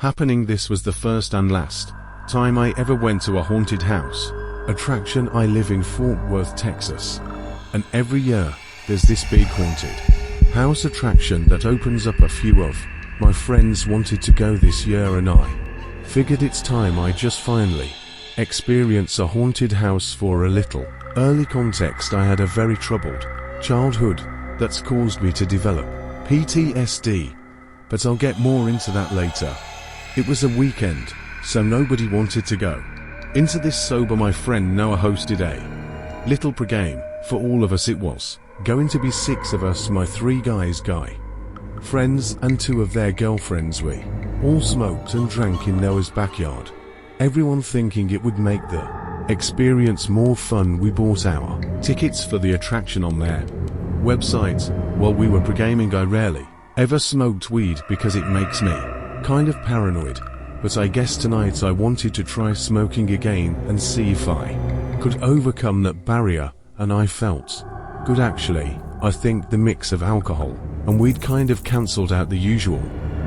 happening. This was the first and last time I ever went to a haunted house attraction. I live in Fort Worth, Texas, and every year there's this big haunted house attraction that opens up. A few of my friends wanted to go this year, and I figured it's time I just finally experience a haunted house for a little early context. I had a very troubled childhood that's caused me to develop PTSD, but I'll get more into that later. It was a weekend, so nobody wanted to go into this sober. My friend Noah hosted a little pregame for all of us. It was going to be 6 of us, my 3 guy friends and 2 of their girlfriends. We all smoked and drank in Noah's backyard, everyone thinking it would make the experience more fun. We bought our tickets for the attraction on their website. While we were pregaming, I rarely ever smoked weed because it makes me kind of paranoid, but I guess tonight I wanted to try smoking again and see if I could overcome that barrier, and I felt good actually. I think the mix of alcohol and weed kind of cancelled out the usual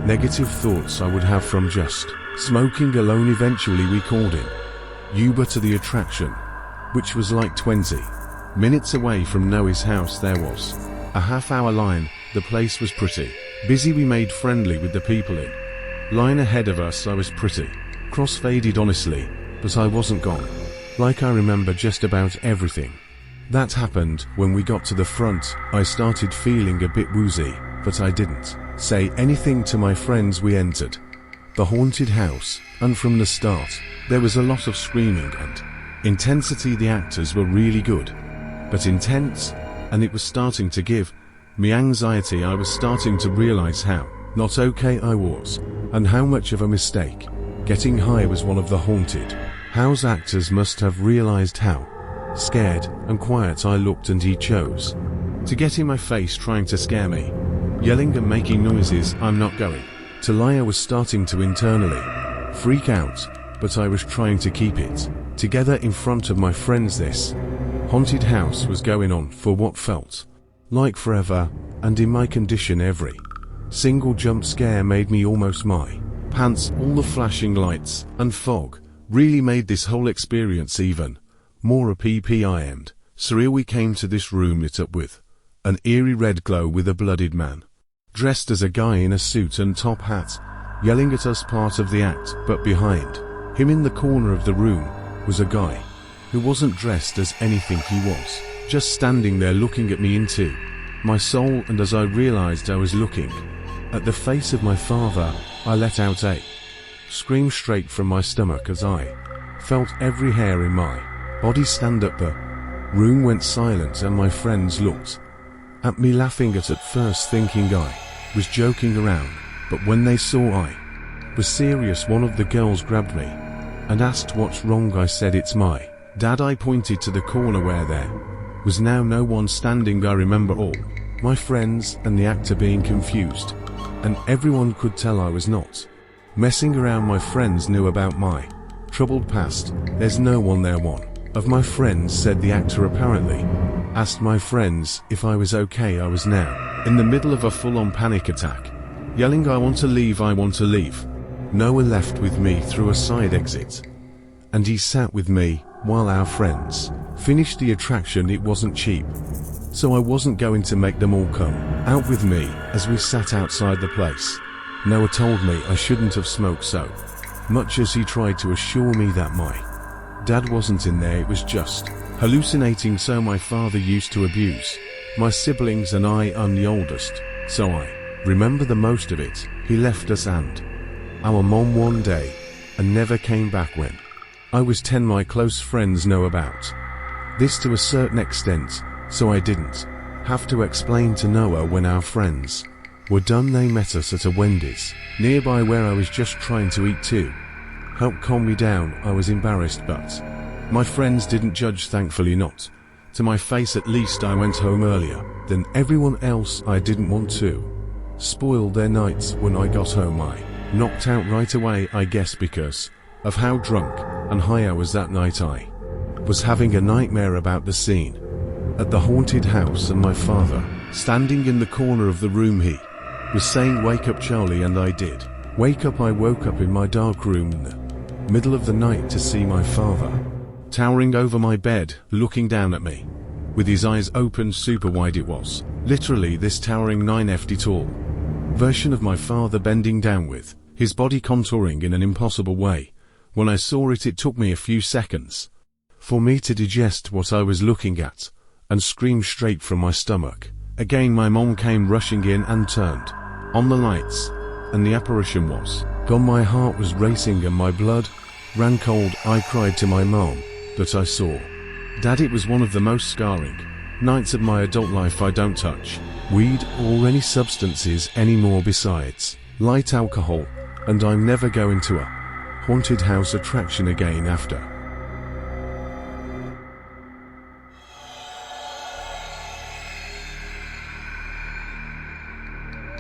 negative thoughts I would have from just smoking alone. Eventually we called in Uber to the attraction, which was like 20 minutes away from Noah's house. There was a half-hour line. The place was pretty busy. We made friendly with the people in line ahead of us. I was pretty cross-faded honestly, but I wasn't gone. Like I remember just about everything that happened. When we got to the front, I started feeling a bit woozy, but I didn't say anything to my friends. We entered the haunted house, and from the start, there was a lot of screaming and intensity. The actors were really good, but intense, and it was starting to give me anxiety. I was starting to realize how not okay I was, and how much of a mistake getting high was. One of the haunted house actors must have realized how scared and quiet I looked, and he chose to get in my face, trying to scare me, yelling and making noises. I'm not going to lie, I was starting to internally freak out, but I was trying to keep it together in front of my friends. This haunted house was going on for what felt like forever, and in my condition every single jump scare made me almost my pants. All the flashing lights and fog really made this whole experience even more a PPI and surreal. We came to this room lit up with an eerie red glow, with a bloodied man dressed as a guy in a suit and top hat yelling at us. Part of the act, but behind him in the corner of the room was a guy who wasn't dressed as anything. He was just standing there looking at me into my soul, and as I realized I was looking at the face of my father, I let out a scream straight from my stomach as I felt every hair in my body stand up. The room went silent, and my friends looked at me laughing at first, thinking I was joking around, but when they saw I was serious, one of the girls grabbed me and asked what's wrong. I said it's my dad. I pointed to the corner where there was now no one standing. I remember all my friends and the actor being confused, and everyone could tell I was not messing around. My friends knew about my troubled past. There's no one there. One of my friends said the actor apparently asked my friends if I was okay. I was now in the middle of a full-on panic attack, yelling I want to leave, I want to leave. Noah left with me through a side exit, and he sat with me while our friends finished the attraction. It wasn't cheap, so I wasn't going to make them all come out with me. As we sat outside the place, Noah told me I shouldn't have smoked so much, as he tried to assure me that my dad wasn't in there, it was just hallucinating. So my father used to abuse my siblings, and I'm the oldest, so I remember the most of it. He left us and our mom one day and never came back. When I was 10, my close friends know about this to a certain extent, so I didn't have to explain to Noah. When our friends were done, they met us at a Wendy's nearby where I was just trying to eat to help calm me down. I was embarrassed, but my friends didn't judge, thankfully not to my face. At least I went home earlier than everyone else. I didn't want to spoil their nights. When I got home, I knocked out right away, I guess because of how drunk and high I was that night. I was having a nightmare about the scene at the haunted house and my father standing in the corner of the room. He was saying, "Wake up, Charlie," and I did. I woke up in my dark room, middle of the night, to see my father towering over my bed, looking down at me. With his eyes open super wide, it was literally this towering 9 feet tall version of my father bending down with his body contouring in an impossible way. When I saw it, it took me a few seconds for me to digest what I was looking at, and scream straight from my stomach. Again, my mom came rushing in and turned on the lights, and the apparition was gone. My heart was racing and my blood ran cold. I cried to my mom that I saw Dad. It was one of the most scarring nights of my adult life. I don't touch weed or any substances anymore besides light alcohol, and I'm never going to a haunted house attraction again after